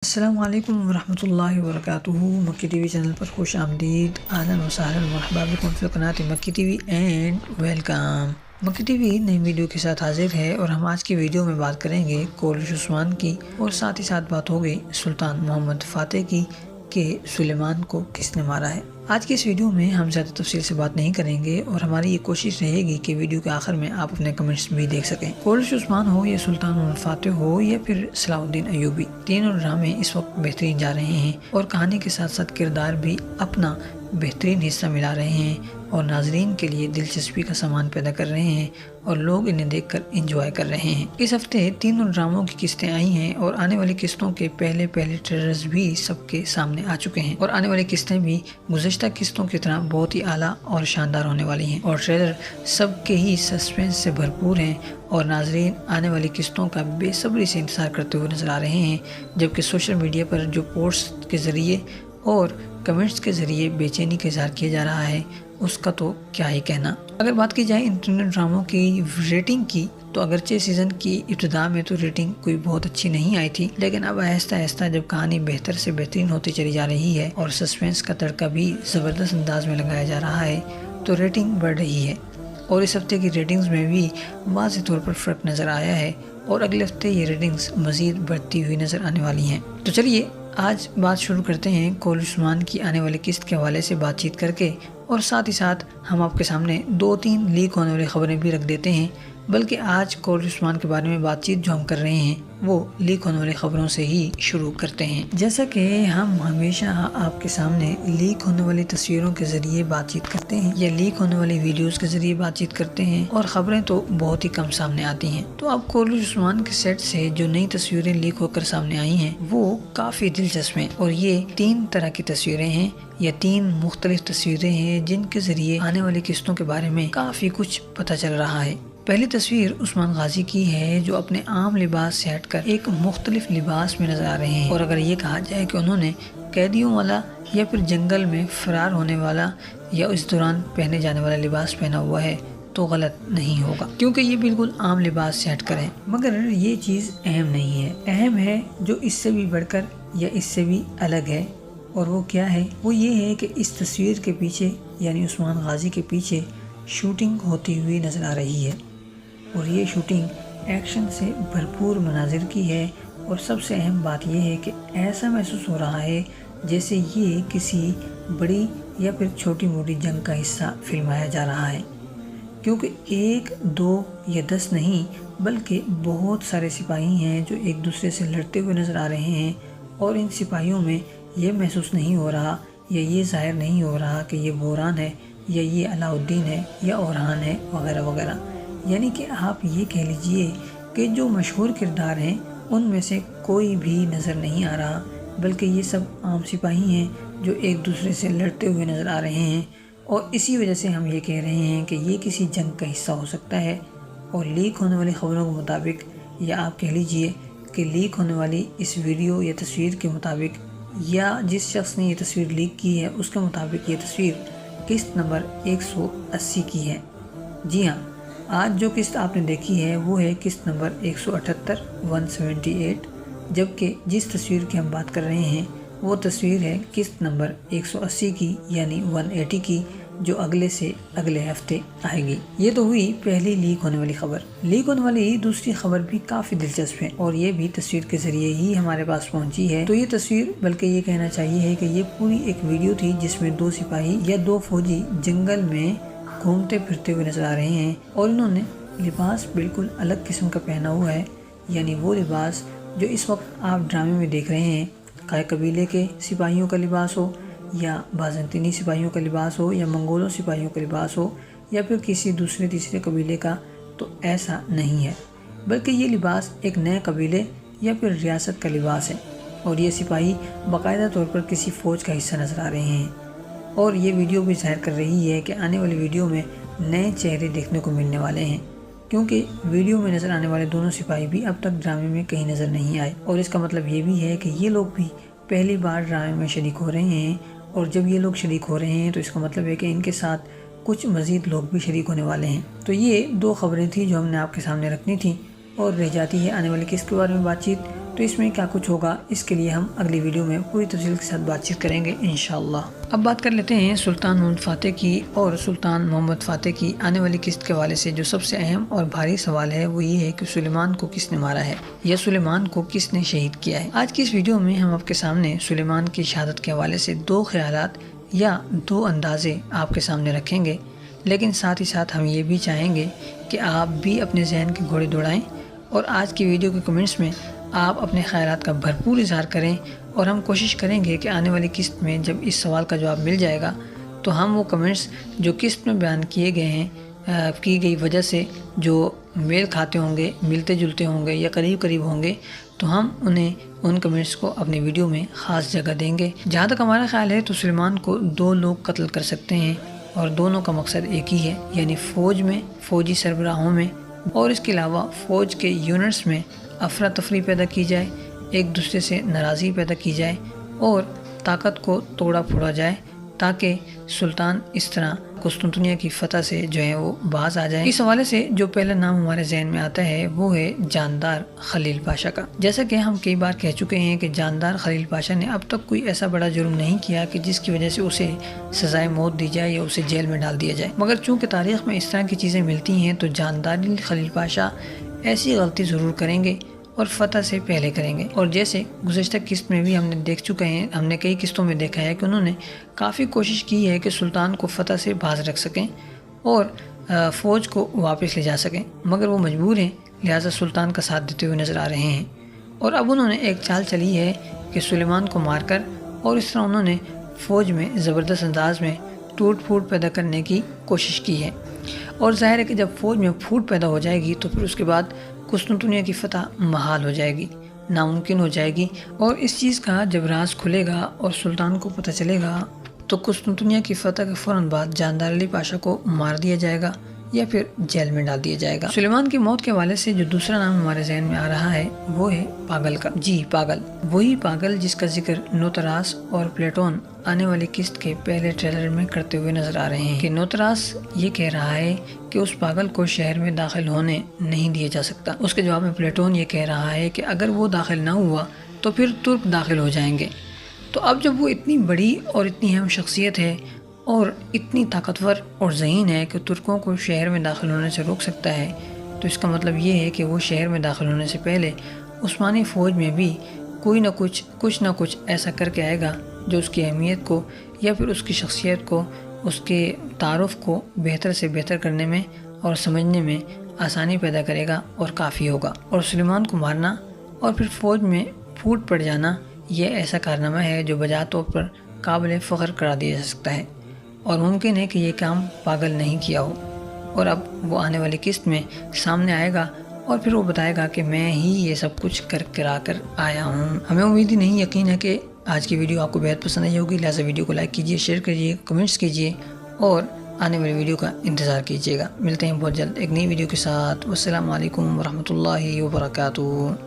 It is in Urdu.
السلام علیکم ورحمۃ اللہ وبرکاتہ۔ مکی ٹی وی چینل پر خوش آمدید، اہلا وسہلا مرحبا بکم فی قناۃ مکی ٹی وی اینڈ ویلکم۔ مکی ٹی وی نئی ویڈیو کے ساتھ حاضر ہے اور ہم آج کی ویڈیو میں بات کریں گے کولش عثمان کی، اور ساتھ ہی ساتھ بات ہوگی سلطان محمد فاتح کی کہ سلیمان کو کس نے مارا ہے۔ آج کی اس ویڈیو میں ہم زیادہ تفصیل سے بات نہیں کریں گے اور ہماری یہ کوشش رہے گی کہ ویڈیو کے آخر میں آپ اپنے کمنٹس بھی دیکھ سکیں۔ کولش عثمان ہو یا سلطان محمد فاتح ہو یا پھر صلاح الدین ایوبی، تینوں ڈرامے اس وقت بہترین جا رہے ہیں اور کہانی کے ساتھ ساتھ کردار بھی اپنا بہترین حصہ ملا رہے ہیں اور ناظرین کے لیے دلچسپی کا سامان پیدا کر رہے ہیں اور لوگ انہیں دیکھ کر انجوائے کر رہے ہیں۔ اس ہفتے تینوں ڈراموں کی قسطیں آئی ہیں اور آنے والی قسطوں کے پہلے ٹریلرز بھی سب کے سامنے آ چکے ہیں، اور آنے والی قسطیں بھی گزشتہ قسطوں کی طرح بہت ہی اعلیٰ اور شاندار ہونے والی ہیں، اور ٹریلر سب کے ہی سسپینس سے بھرپور ہیں اور ناظرین آنے والی قسطوں کا بے صبری سے انتظار کرتے ہوئے نظر آ رہے ہیں، جبکہ سوشل میڈیا پر جو پوسٹ کے ذریعے اور کمنٹس کے ذریعے بے چینی کا اظہار کیا جا رہا ہے اس کا تو کیا ہی کہنا۔ اگر بات کی جائے ان تینوں ڈراموں کی ریٹنگ کی، تو اگرچہ سیزن کی ابتدا میں تو ریٹنگ کوئی بہت اچھی نہیں آئی تھی، لیکن اب آہستہ آہستہ جب کہانی بہتر سے بہترین ہوتی چلی جا رہی ہے اور سسپینس کا تڑکا بھی زبردست انداز میں لگایا جا رہا ہے تو ریٹنگ بڑھ رہی ہے، اور اس ہفتے کی ریٹنگز میں بھی واضح طور پر فرق نظر آیا ہے اور اگلے ہفتے یہ ریٹنگز مزید بڑھتی ہوئی نظر آنے والی ہیں۔ تو چلیے آج بات شروع کرتے ہیں کولش عثمان کی آنے والی قسط کے حوالے سے بات چیت کر کے، اور ساتھ ہی ساتھ ہم آپ کے سامنے 2-3 لیک ہونے والی خبریں بھی رکھ دیتے ہیں، بلکہ آج کولش عثمان کے بارے میں بات چیت جو ہم کر رہے ہیں وہ لیک ہونے والی خبروں سے ہی شروع کرتے ہیں۔ جیسا کہ ہم ہمیشہ آپ کے سامنے لیک ہونے والی تصویروں کے ذریعے بات چیت کرتے ہیں یا لیک ہونے والی ویڈیوز کے ذریعے بات چیت کرتے ہیں، اور خبریں تو بہت ہی کم سامنے آتی ہیں، تو اب کولش عثمان کے سیٹ سے جو نئی تصویریں لیک ہو کر سامنے آئی ہیں وہ کافی دلچسپ ہیں، اور یہ 3 طرح کی تصویریں ہیں یا 3 مختلف تصویریں ہیں جن کے ذریعے آنے والی قسطوں کے بارے میں کافی کچھ پتہ چل رہا ہے۔ پہلی تصویر عثمان غازی کی ہے جو اپنے عام لباس سے ہٹ کر ایک مختلف لباس میں نظر آ رہے ہیں، اور اگر یہ کہا جائے کہ انہوں نے قیدیوں والا یا پھر جنگل میں فرار ہونے والا یا اس دوران پہنے جانے والا لباس پہنا ہوا ہے تو غلط نہیں ہوگا، کیونکہ یہ بالکل عام لباس سے ہٹ کر ہے۔ مگر یہ چیز اہم نہیں ہے، اہم ہے جو اس سے بھی بڑھ کر یا اس سے بھی الگ ہے، اور وہ کیا ہے؟ وہ یہ ہے کہ اس تصویر کے پیچھے یعنی عثمان غازی کے پیچھے شوٹنگ ہوتی ہوئی نظر آ رہی ہے، اور یہ شوٹنگ ایکشن سے بھرپور مناظر کی ہے، اور سب سے اہم بات یہ ہے کہ ایسا محسوس ہو رہا ہے جیسے یہ کسی بڑی یا پھر چھوٹی موٹی جنگ کا حصہ فلمایا جا رہا ہے، کیونکہ 1 2 یا 10 نہیں بلکہ بہت سارے سپاہی ہیں جو ایک دوسرے سے لڑتے ہوئے نظر آ رہے ہیں، اور ان سپاہیوں میں یہ محسوس نہیں ہو رہا یا یہ ظاہر نہیں ہو رہا کہ یہ بوران ہے یا یہ علاء الدین ہے یا اورہان ہے وغیرہ وغیرہ، یعنی کہ آپ یہ کہہ لیجئے کہ جو مشہور کردار ہیں ان میں سے کوئی بھی نظر نہیں آ رہا، بلکہ یہ سب عام سپاہی ہیں جو ایک دوسرے سے لڑتے ہوئے نظر آ رہے ہیں، اور اسی وجہ سے ہم یہ کہہ رہے ہیں کہ یہ کسی جنگ کا حصہ ہو سکتا ہے۔ اور لیک ہونے والی خبروں کے مطابق، یا آپ کہہ لیجئے کہ لیک ہونے والی اس ویڈیو یا تصویر کے مطابق، یا جس شخص نے یہ تصویر لیک کی ہے اس کے مطابق، یہ تصویر قسط نمبر 180 کی ہے۔ جی ہاں، آج جو قسط آپ نے دیکھی ہے وہ ہے قسط نمبر 178، جبکہ جس تصویر کی ہم بات کر رہے ہیں وہ تصویر ہے قسط نمبر 180 کی یعنی 180 کی، جو اگلے سے اگلے ہفتے آئے گی۔ یہ تو ہوئی پہلی لیک ہونے والی خبر۔ لیک ہونے والی دوسری خبر بھی کافی دلچسپ ہے، اور یہ بھی تصویر کے ذریعے ہی ہمارے پاس پہنچی ہے۔ تو یہ تصویر، بلکہ یہ کہنا چاہیے ہے کہ یہ پوری ایک ویڈیو تھی جس میں 2 سپاہی یا 2 فوجی جنگل میں گھومتے پھرتے ہوئے نظر آ رہے ہیں، اور انہوں نے لباس بالکل الگ قسم کا پہنا ہوا ہے، یعنی وہ لباس جو اس وقت آپ ڈرامے میں دیکھ رہے ہیں، خواہ قبیلے کے سپاہیوں کا لباس ہو یا بازنطینی سپاہیوں کا لباس ہو یا منگولوں سپاہیوں کا لباس ہو یا پھر کسی دوسرے تیسرے قبیلے کا، تو ایسا نہیں ہے، بلکہ یہ لباس ایک نئے قبیلے یا پھر ریاست کا لباس ہے، اور یہ سپاہی باقاعدہ طور پر کسی فوج کا حصہ نظر آ رہے ہیں، اور یہ ویڈیو بھی ظاہر کر رہی ہے کہ آنے والی ویڈیو میں نئے چہرے دیکھنے کو ملنے والے ہیں، کیونکہ ویڈیو میں نظر آنے والے دونوں سپاہی بھی اب تک ڈرامے میں کہیں نظر نہیں آئے، اور اس کا مطلب یہ بھی ہے کہ یہ لوگ بھی پہلی بار ڈرامے میں شریک ہو رہے ہیں، اور جب یہ لوگ شریک ہو رہے ہیں تو اس کا مطلب ہے کہ ان کے ساتھ کچھ مزید لوگ بھی شریک ہونے والے ہیں۔ تو یہ 2 خبریں تھیں جو ہم نے آپ کے سامنے رکھنی تھیں، اور رہ جاتی ہے آنے والی قسط کے بارے میں بات چیت۔ تو اس میں کیا کچھ ہوگا اس کے لیے ہم اگلی ویڈیو میں پوری تفصیل کے ساتھ بات چیت کریں گے انشاءاللہ۔ اب بات کر لیتے ہیں سلطان محمد فاتح کی اور سلطان محمد فاتح کی آنے والی قسط کے حوالے سے۔ جو سب سے اہم اور بھاری سوال ہے وہ یہ ہے کہ سلیمان کو کس نے مارا ہے یا سلیمان کو کس نے شہید کیا ہے۔ آج کی اس ویڈیو میں ہم آپ کے سامنے سلیمان کی شہادت کے حوالے سے 2 خیالات یا 2 اندازے آپ کے سامنے رکھیں گے، لیکن ساتھ ہی ساتھ ہم یہ بھی چاہیں گے کہ آپ بھی اپنے ذہن کے گھوڑے دوڑائیں اور آج کی ویڈیو کے کمنٹس میں آپ اپنے خیالات کا بھرپور اظہار کریں، اور ہم کوشش کریں گے کہ آنے والی قسط میں جب اس سوال کا جواب مل جائے گا تو ہم وہ کمنٹس جو قسط میں بیان کیے گئے ہیں کی گئی وجہ سے جو میل کھاتے ہوں گے، ملتے جلتے ہوں گے یا قریب ہوں گے، تو ہم ان کمنٹس کو اپنی ویڈیو میں خاص جگہ دیں گے۔ جہاں تک ہمارا خیال ہے تو سلیمان کو 2 لوگ قتل کر سکتے ہیں، اور دونوں کا مقصد ایک ہی ہے، یعنی فوج میں، فوجی سربراہوں میں اور اس کے علاوہ فوج کے یونٹس میں افراتفری پیدا کی جائے، ایک دوسرے سے ناراضی پیدا کی جائے اور طاقت کو توڑا پھوڑا جائے، تاکہ سلطان اس طرح قسطنطنیہ کی فتح سے جو ہے وہ باز آ جائیں۔ اس حوالے سے جو پہلا نام ہمارے ذہن میں آتا ہے وہ ہے جاندار خلیل پاشا کا۔ جیسا کہ ہم کئی بار کہہ چکے ہیں کہ جاندار خلیل پاشا نے اب تک کوئی ایسا بڑا جرم نہیں کیا کہ جس کی وجہ سے اسے سزائے موت دی جائے یا اسے جیل میں ڈال دیا جائے، مگر چونکہ تاریخ میں اس طرح کی چیزیں ملتی ہیں تو جاندار خلیل پاشا ایسی غلطی ضرور کریں گے اور فتح سے پہلے کریں گے۔ اور جیسے گزشتہ قسط میں بھی ہم نے دیکھ چکے ہیں، ہم نے کئی قسطوں میں دیکھا ہے کہ انہوں نے کافی کوشش کی ہے کہ سلطان کو فتح سے باز رکھ سکیں اور فوج کو واپس لے جا سکیں، مگر وہ مجبور ہیں، لہٰذا سلطان کا ساتھ دیتے ہوئے نظر آ رہے ہیں۔ اور اب انہوں نے ایک چال چلی ہے کہ سلیمان کو مار کر اور اس طرح انہوں نے فوج میں زبردست انداز میں ٹوٹ پھوٹ پیدا کرنے کی کوشش کی ہے، اور ظاہر ہے کہ جب فوج میں پھوٹ پیدا ہو جائے گی تو پھر اس کے بعد قسطنطنیہ کی فتح محال ہو جائے گی، ناممکن ہو جائے گی، اور اس چیز کا جب راز کھلے گا اور سلطان کو پتہ چلے گا تو قسطنطنیہ کی فتح کے فوراً بعد جاندار علی پاشا کو مار دیا جائے گا یا پھر جیل میں ڈال دیا جائے گا۔ سلیمان کی موت کے حوالے سے جو دوسرا نام ہمارے ذہن میں آ رہا ہے وہ ہے پاگل کا۔ جی پاگل، وہی پاگل جس کا ذکر نوتراس اور پلیٹون آنے والی قسط کے پہلے ٹریلر میں کرتے ہوئے نظر آ رہے ہیں کہ نوتراس یہ کہہ رہا ہے کہ اس پاگل کو شہر میں داخل ہونے نہیں دیا جا سکتا۔ اس کے جواب میں پلیٹون یہ کہہ رہا ہے کہ اگر وہ داخل نہ ہوا تو پھر ترک داخل ہو جائیں گے۔ تو اب جب وہ اتنی بڑی اور اتنی اہم شخصیت ہے اور اتنی طاقتور اور ذہین ہے کہ ترکوں کو شہر میں داخل ہونے سے روک سکتا ہے، تو اس کا مطلب یہ ہے کہ وہ شہر میں داخل ہونے سے پہلے عثمانی فوج میں بھی کوئی نہ کچھ ایسا کر کے آئے گا جو اس کی اہمیت کو یا پھر اس کی شخصیت کو، اس کے تعارف کو بہتر سے بہتر کرنے میں اور سمجھنے میں آسانی پیدا کرے گا اور کافی ہوگا۔ اور سلیمان کو مارنا اور پھر فوج میں پھوٹ پڑ جانا یہ ایسا کارنامہ ہے جو بجا طور پر قابل فخر قرار دیا جا سکتا ہے، اور ممکن ہے کہ یہ کام پاگل نہیں کیا ہو، اور اب وہ آنے والی قسط میں سامنے آئے گا اور پھر وہ بتائے گا کہ میں ہی یہ سب کچھ کرا کر آیا ہوں۔ ہمیں امید ہی نہیں، یقین ہے کہ آج کی ویڈیو آپ کو بہت پسند آئی ہوگی، لہٰذا ویڈیو کو لائک کیجیے، شیئر کیجیے، کمنٹس کیجیے اور آنے والی ویڈیو کا انتظار کیجیے گا۔ ملتے ہیں بہت جلد ایک نئی ویڈیو کے ساتھ۔ والسلام علیکم ورحمۃ اللہ وبرکاتہ۔